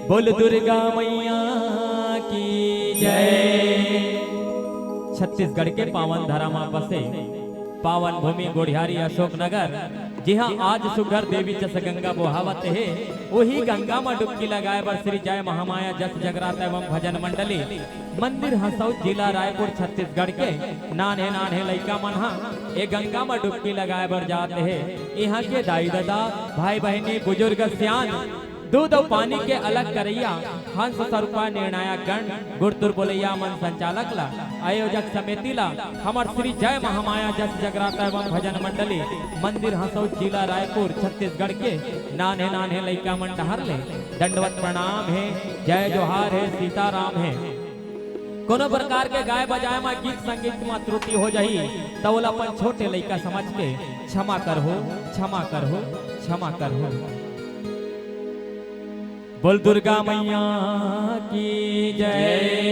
बोल दुर्गा मैया की जय। छत्तीसगढ़ के पावन धरा मां बसे पावन भूमि गोढ़ियारी अशोकनगर, जी हाँ आज सुघर देवी जस गंगा बोहावत है, वही गंगा में डुबकी लगाए बर श्री जय महामाया जस जगरात एवं भजन मंडली मंदिर हसौ जिला रायपुर छत्तीसगढ़ के नाने नाने लइका मन ये गंगा में डुबकी लगाए बर जाते है। यहाँ के दाई दादा भाई बहनी बुजुर्ग सियान दूध और पानी के अलग करैया हंस स्वरूपा निर्णायक गण गुरतुर बोलैया मन संचालक ला आयोजक समिति ला हमार श्री जय महामाया जस जगरात एवं भजन मंडली मंदिर हसौ जिला रायपुर छत्तीसगढ़ के नाने नाने लइका मन डहर ले दंडवत प्रणाम है, जय जोहार है, सीताराम है। कोनो प्रकार के गाय बजाए में गीत संगीत में त्रुटि हो जाही तो अपन छोटे लइका समझ के क्षमा कर हो, क्षमा कर हो, क्षमा कर हो। बोल दुर्गा मैया की जय।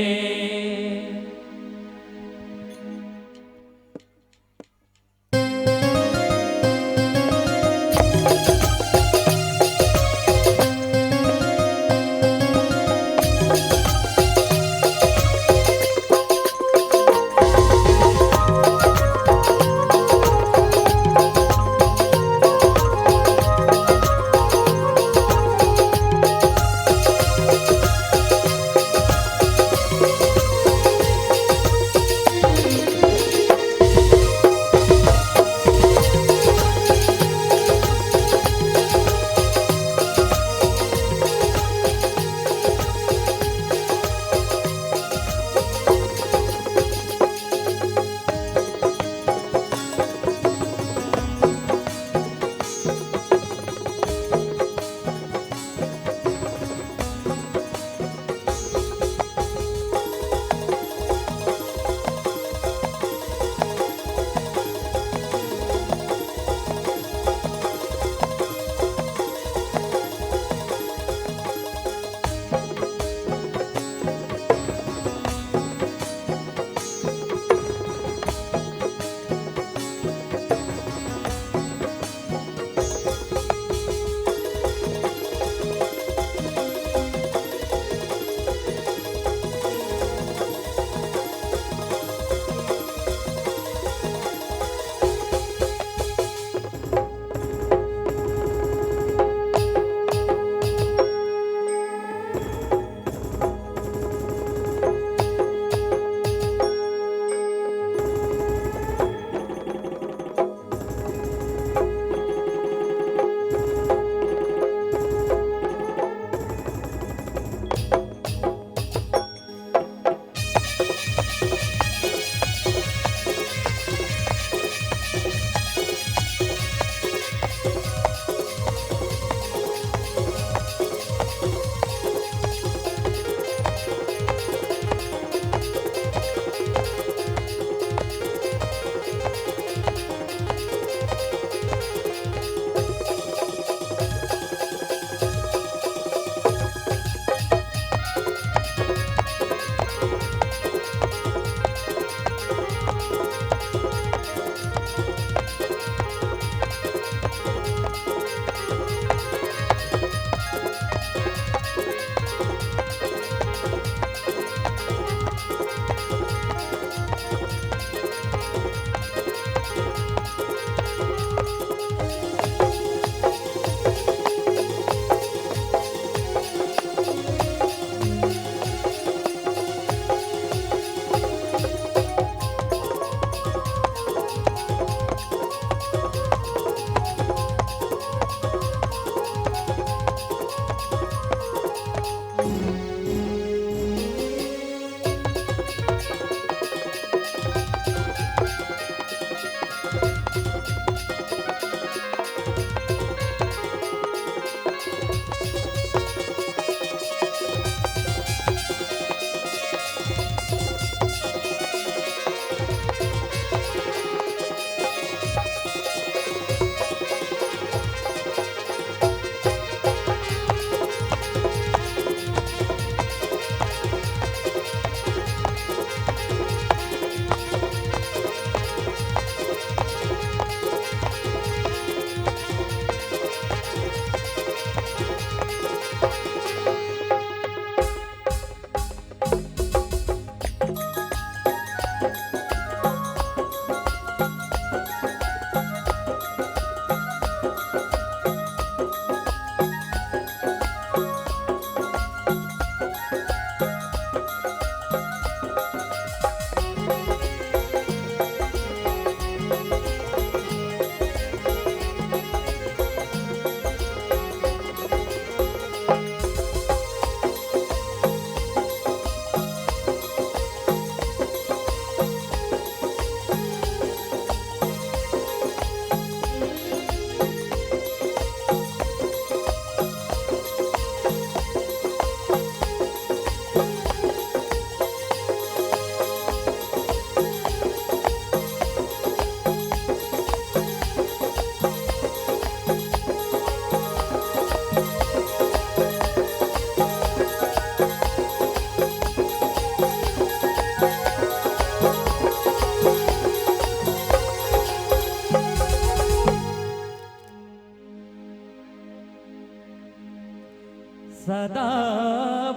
सदा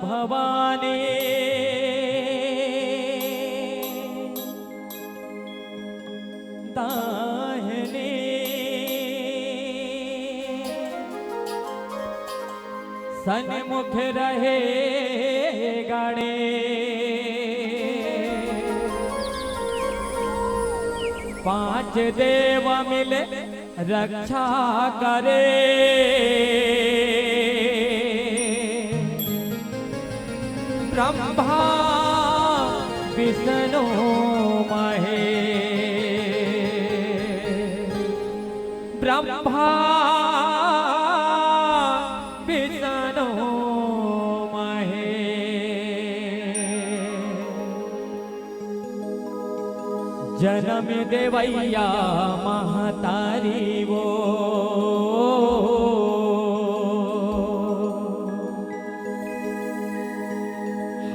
भवानी दाहिनी सन्मुख रहे गाणे पांच देव मिले रक्षा करे ब्रह्मा विष्णु महेश ब्रह्मा विष्णु महेश जन्म देवैया महतारी वो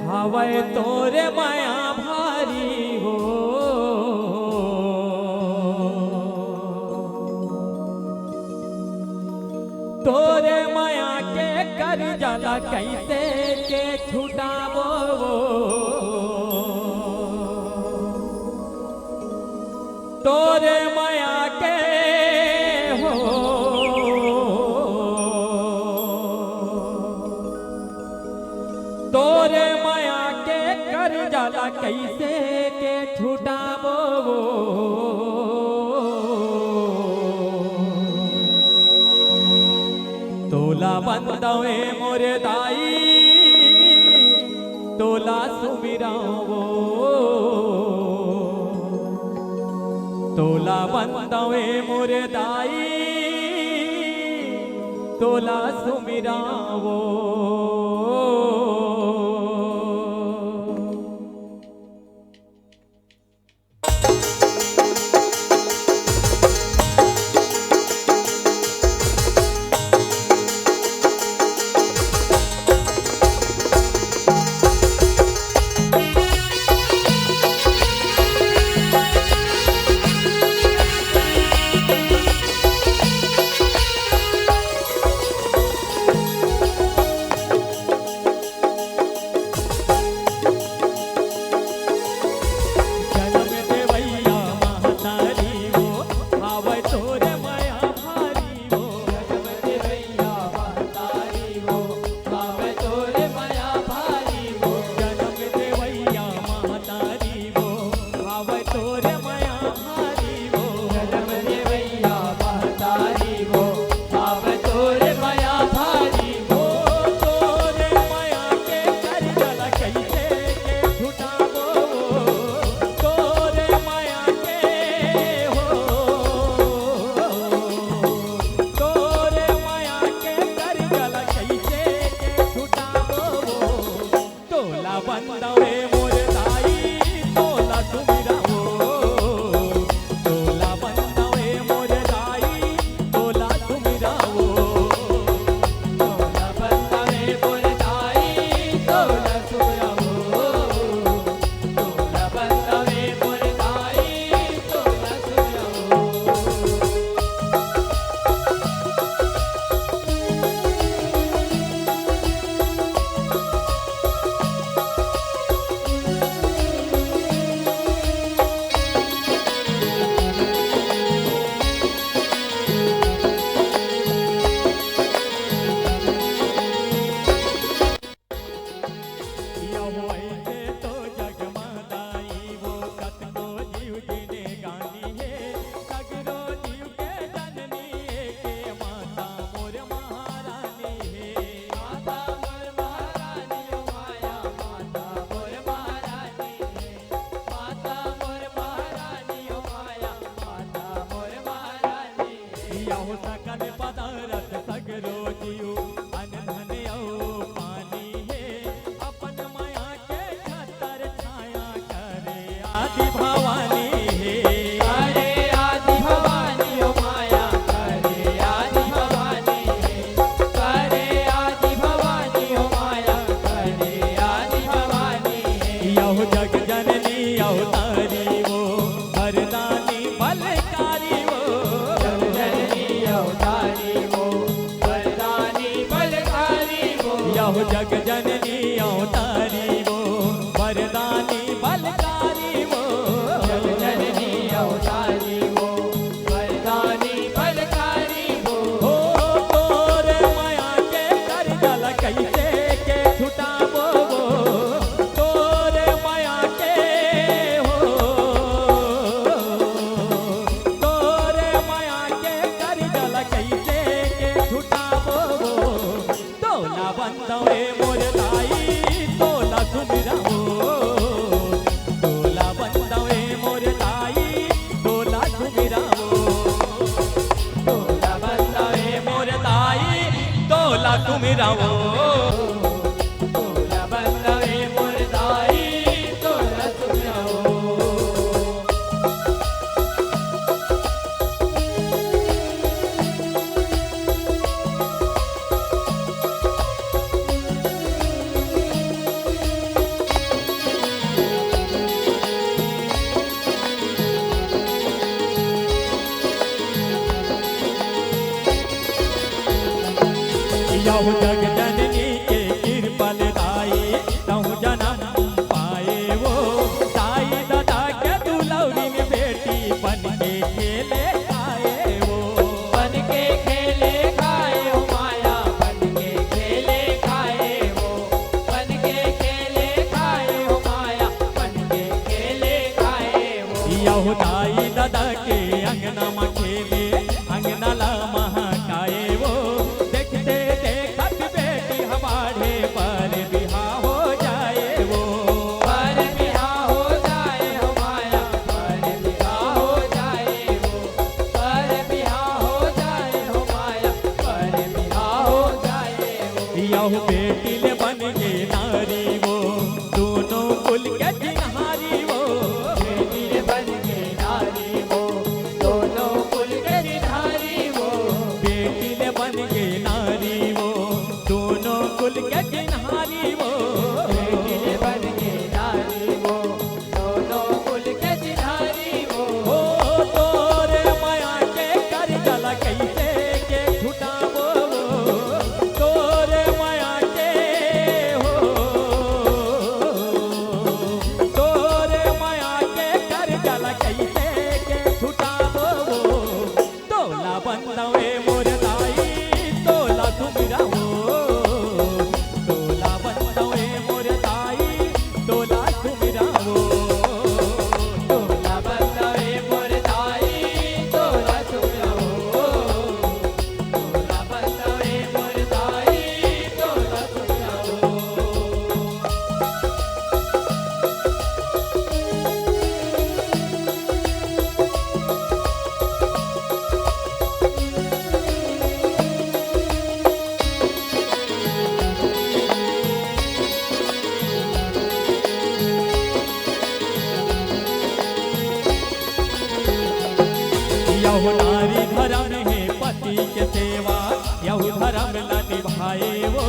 हवै तोरे माया भारी हो तोरे माया के कर जाला कैसे के छुटावो तोरे माया के हो तोरे माया के कर जाला कैसे के छुटावो तोला बंदवे मोरे दाई तोला सुमिरावो तोला बंदवे मोरे दाई तोला सुमिरावो आदि भवानी करे आदि भवानी ओ माया करे आदि भवानी करे आदि भवानी ओ माया करे आदि भवानी यहो जग जननी अवतारी वो वरदानी बलकारी वो जग जननी अवतारी वो वरदानी बलकारी वो यह जग जननी अवतारी वो वरदानी बलकारी वो जग जननी अवतारी वो वरदानी बलकारी वो तोरे माया के कर जल कैसे के छुटावो तोरे माया के तोरे माया के कर जल कैसे के छुटावो तोला बंदवे मोर ताई तोला सुमिरावो तोला बंदवे मोर ताई तोला सुमिरावो तोला बंदावे मोर ताई तोला सुमिरावो तोला बंदावे मोर ताई तोला सुमिरावो यहु जग जननी के कृपल दाई तहु जन्म पाए वो ताई दादा के दुलौरी में बेटी बन के खेले आए वो बन के खेले खाए हो माया बन के खेले खाए वो बन के खेले खाए हो माया बन के खेले खाए वो यहु ताई दादा के अंगना में खेले अंगना ला महाकाए वो देखते देखत बेटी हमारे पर बिहा हो जाए वो पर बिहा हो जाए हो माया पर बिहा हो जाए वो पर बिहा हो जाए हो माया पर बिहा हो जाए वो यहु बेटी ले बन के नारी वो दोनों कुल के चिन्हारी वो बेटी रे बन के नारी वो दोनों कुल के चिन्हारी वो बेटी ले बन के नारी वो दोनों कुल के चिन्हारी वो बेटी रे बन के नारी वो दोनों कुल के चिन्हारी वो ओ तोरे माया के कर जल कैसे के छुटावो तोरे माया के तोरे माया के कर जल कैसे के छुटावो तोला बंदवे मोर ताई तोला सुमिरावो तोला बंदवे मोर ताई तोला सुमिरावो तोला बंदावे मोर ताई तोला सुमिरावो तोला बंदावे मोर ताई तोला सुमिरावो यहु नारी धर्म है पति के सेवा यहु धर्म न निभाए वो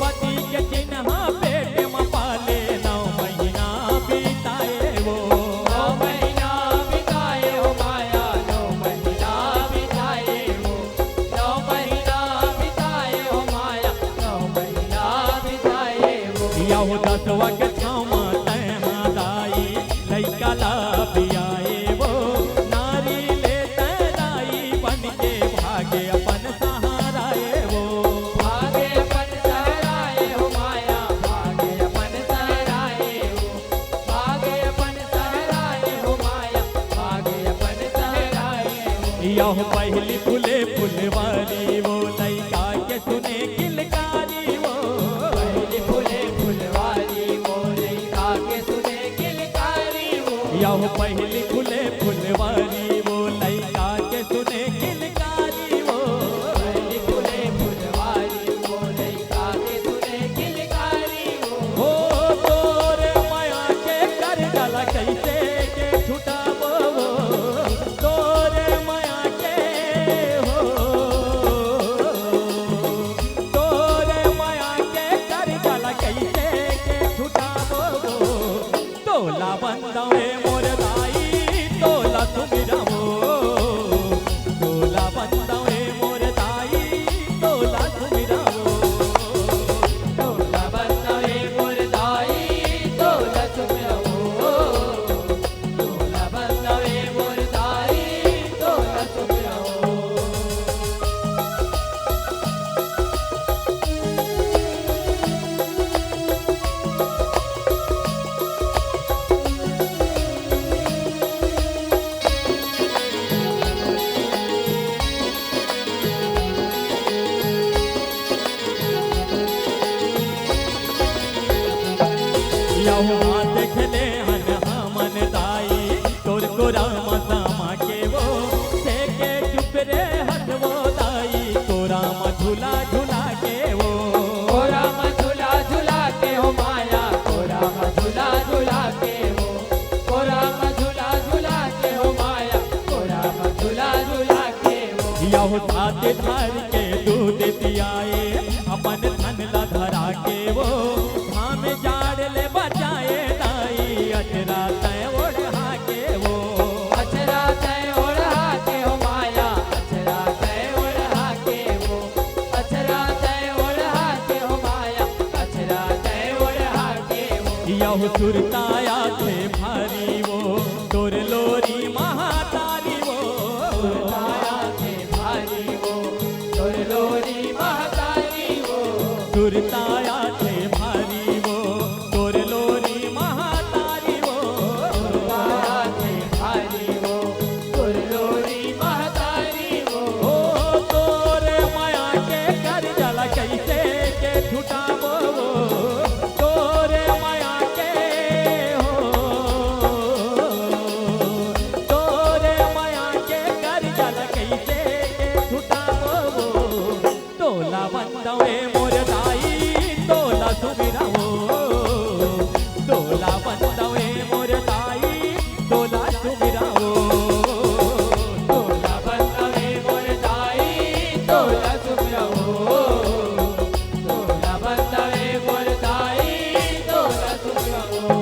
पति के चिन्ह पेट में पाले 9 महीना बिताए वो 9 महीना बिताए हो माया 9 महीना बिताए हो 9 महीना बिताए हो माया 9 महीना बिताए हो यहु 10वां के छामा तैमा दाई लइका ला पियाए वो नारी ले दाई बन के भागे अपन सहाराए वो भागे अपन सहराए हो माया भागे अपन सहराए हो भागे अपन सहराए हो माया भागे अपन सहराए हो यह पहली फूले फुलवारी वो लइका के सुने किलकारी वो पहली फूले फुलवारी वो लइका के सुने किलकारी वो यह पहली फूले फुलवारी वो लइका के सुने किलकारी वो पहली फूले फुलवारी वो लइका के सुने किलकारी वो हो तोरे माया के कर जल कैसे के छुटावो तोरे माया के तोरे माया के कर जल कैसे के छुटावो तोला बंदवे मोर दाई यहु हाथ खेले हन हमन दाई तोर कोरा मसामा के वो सेके चुप रे हन वो दाई कोरा झूला झूला के वो कोरा झूला झूला के हो माया कोरा झूला झूला के हो कोरा झूला झूला के हो माया कोरा झूला झूला के हो यहु हाथ धार के दूध पियाए अपन धन ला धरा के वो धाम जाड़ ले बचाए दाई अचरा तय ओढ़ा के वो अचरा तय ओढ़ा के हो माया अचरा तय ओढ़ा के हो अचरा तय ओढ़ा के हो माया अचरा तय ओढ़ा के हो यहु सुरताया थे भारी वो तोर लोरी महातारी वो सुरताया थे भारी वो तोर लोरी महतारी वो सुरताया थे भारी वो तोर लोरी महातारी वो सुरताया थे भारी वो तोर लोरी महतारी वो ओ तोरे माया के कर जला कैसे के छुटावो तोरे माया के हो तोरे माया के कर जला कैसे के छुटावो तोला बंदवे मोर दाई तोला सुमिरावो तोला बंदवे मोर दाई तोला सुमिरावो तोला बंदवे मोर दाई तोला सुमिरावो तोला बंदवे मोर दाई तोला सुमिरावो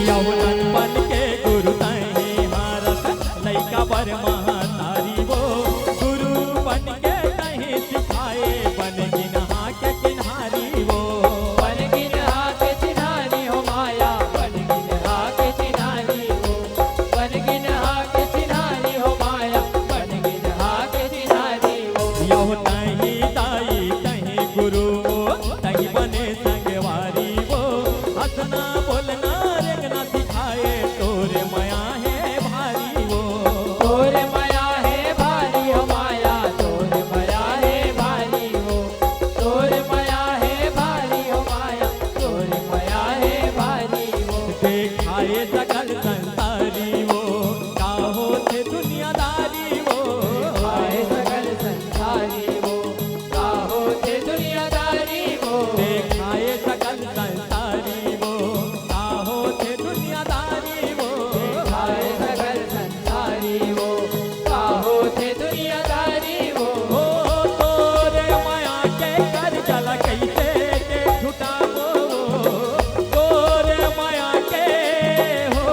यौवन बन के गुरु तही हारत लैका बर महातारी वो गुरु बन के तही सिखाए बन गिनहा के किन्हारी वो बनगिन हाथ चिन्हारी हो माया बनगिन हाथ चिन्हारी हो बनगिन हाथ चिन्हारी हो माया बनगिन हाथ चिन्हारी हो यह तही दाई तही गुरु वो तही बने संगवारी वो हंसना बोलना रेगना सिखाए तोरे माया है भारी वो तोर माया है भारी हो माया तोर माया है भारी हो तोर माया है भारी हो माया तोर माया है भारी हो देखाए सकल संसारी वो काहो थे दुनियादारी वो आए सकल संसारी वो काहो थे दुनियादारी वो देखाए सकल संसारी वो काहो थे दुनियादारी वो आए सकल संसारी वो काहो थे दुनियादारी वो ओ तोरे माया के कर जला कैसे के छुटावो तोरे माया के हो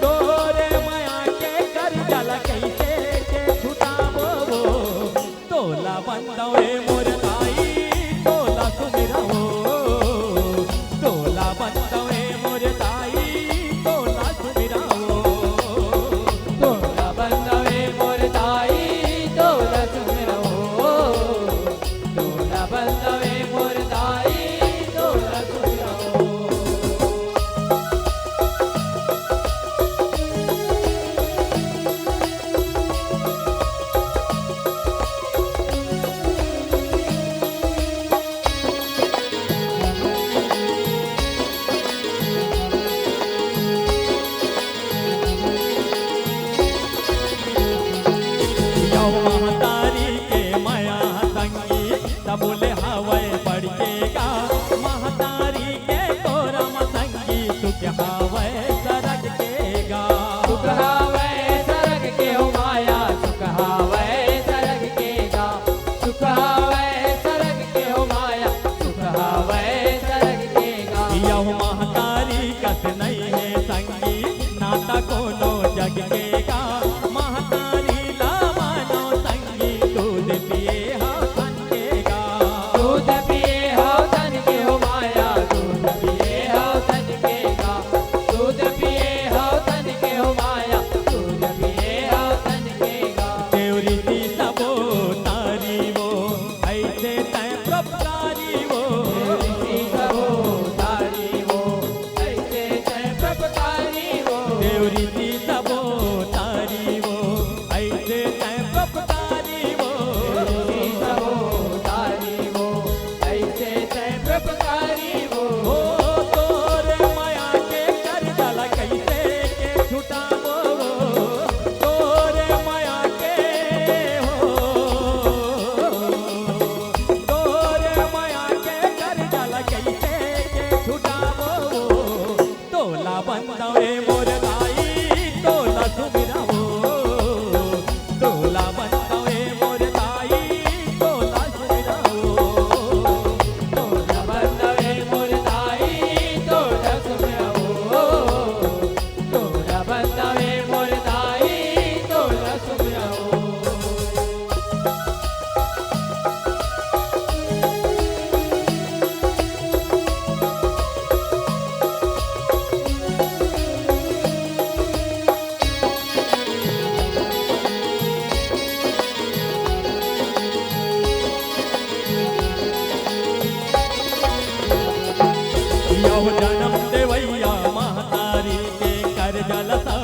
तोरे माया के कर जला कैसे के छुटावो तोला बंदवे मोर दाई तोला सुमिरावो तोला बंदवे मोर दाई तोला सुमिरावो तोला बंदवे मोर दाई तोला सुमिरावो तोला बंदवे मोर दाई तोला सुमिरावो यौ महतारी के माया संगी तबुले हवै पड़केगा महतारी के तोरा संगी तू क्या हवै सरक केगा सुखहावै सरग के हो माया सुखहावै सरग के गा सुखहावै सरग के हो माया सुखहावै सरग के गा यौ महतारी कस नहीं है संगी नाता कोनो जग केगा महतारी ला मानो संगी दूध पिए हा संगेगा दूध पिए हो धन के हो माया दूध पिए हो धन के गा दूध पिए हो धन के हो माया दूध पिए हो धन के गा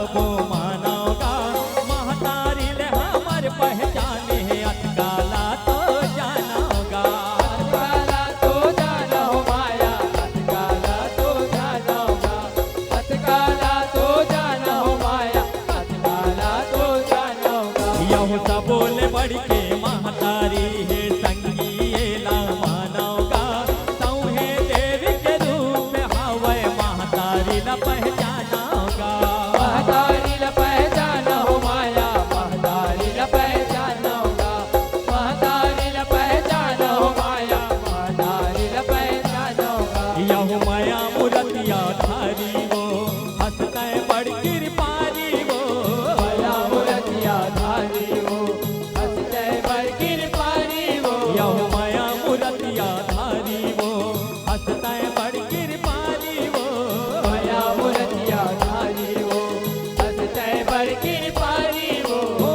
सबो मानोगा महतारी ले हमर पहचाने है अतकाला तो जानोगा अतकाला तो जानो माया अतकाला तो जानोगा अतकाला तो जानो माया अतकाला तो जानोगा यह सबोले बढ़ के महतारी है संगी एला मानोगा तौहे देवी के रूप हावे महतारी ला पहचानोगा महतारी ला पहचानो माया महतारी ला पहचानोगा महतारी ला पहचानो माया महतारी ला पहचानोगा यह माया मूर्तिया धारी वो हंसते बड़ कृपारी वो माया मूर्तिया धारी वो हंसते बर कृपारी वो यह माया मूर्तिया धारी वो हंसते बड़ कृपारी वो माया मूर्तिया धारी वो हंसते बर कृपारी वो ओ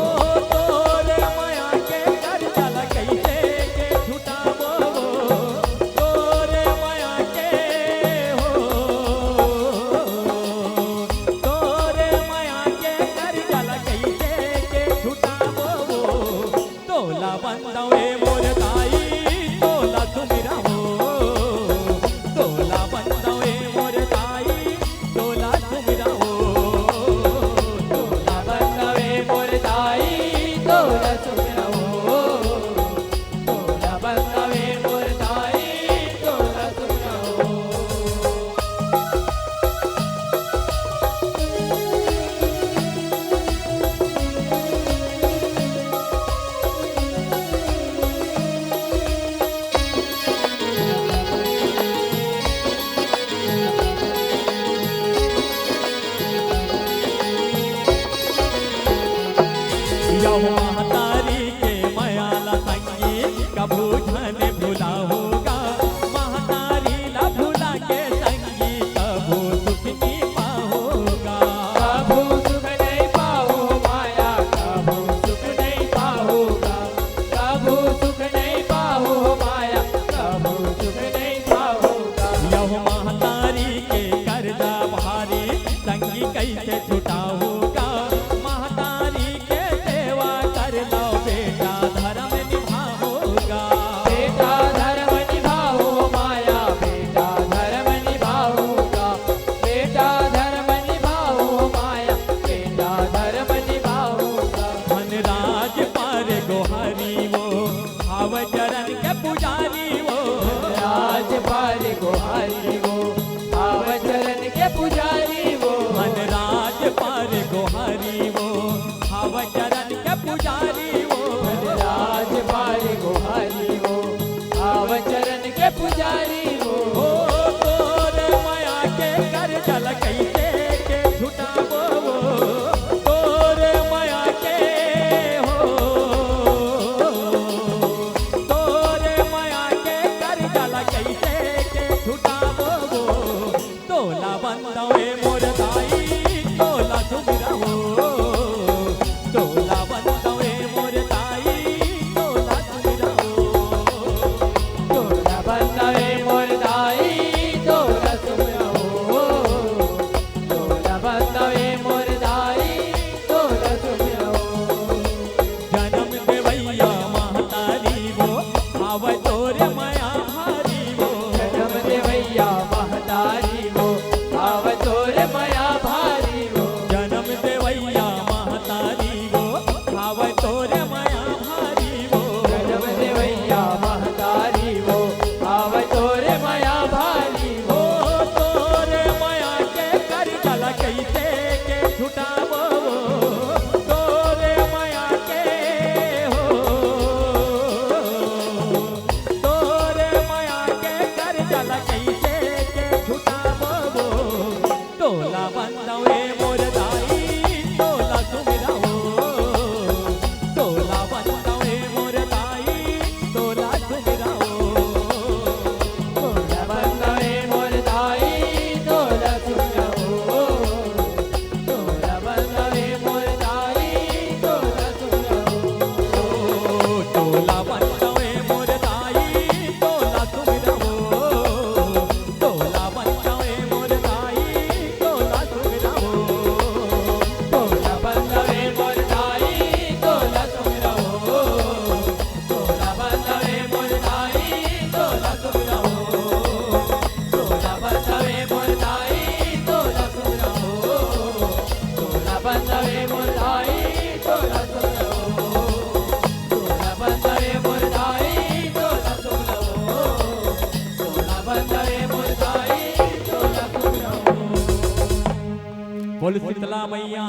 तोरे माया के कर चला कैसे के छुटावो तोरे माया के हो तोरे माया के कर चला कैसे के छुटावो तोला बंदवे मोर ताई तोला सुमिरा हो तोला बंदवे मोर ताई तोला सुमिरा हो तोला बंदवे मोर ताई तोला सुमिरा हो तोला बंदवे मोर ताई तोला सुमिरा हो यह महतारी के मयाला संगी कभू धन भुला होगा महतारी ला भुला के संगी कभू सुख की पाहोगा कभू सुख नहीं पाओ माया कभू सुख नहीं पाओगा कभू सुख नहीं पाओ माया कभू सुख नहीं पाओगा यह महतारी के कर्जा भारी संगी कैसे छुटाओगा महतारी के सेवा कर लो बेटा धर्म निभाओगा बेटा धर्म निभाओ माया बेटा धर्म निभाओगा बेटा धर्म निभाओ माया बेटा धर्म निभाओगा धन राज पार गोहारी वो भाव चरण के पुजारी वो राज पाल गोहारी वो आवचरण के पुजारी वो धन राज पार गोहारी वो भाव चरण के पुजारी वो राज पाल गोहारी वो आवचरण के पुजारी वो ओ तोरे माया के कर जल कैसे के छुटावो तोरे माया के हो तोरे माया के कर जल कैसे के छुटावो तोला बंदवे मोर ताई तोला सुमिरा हो तोला बोल शीतला मैया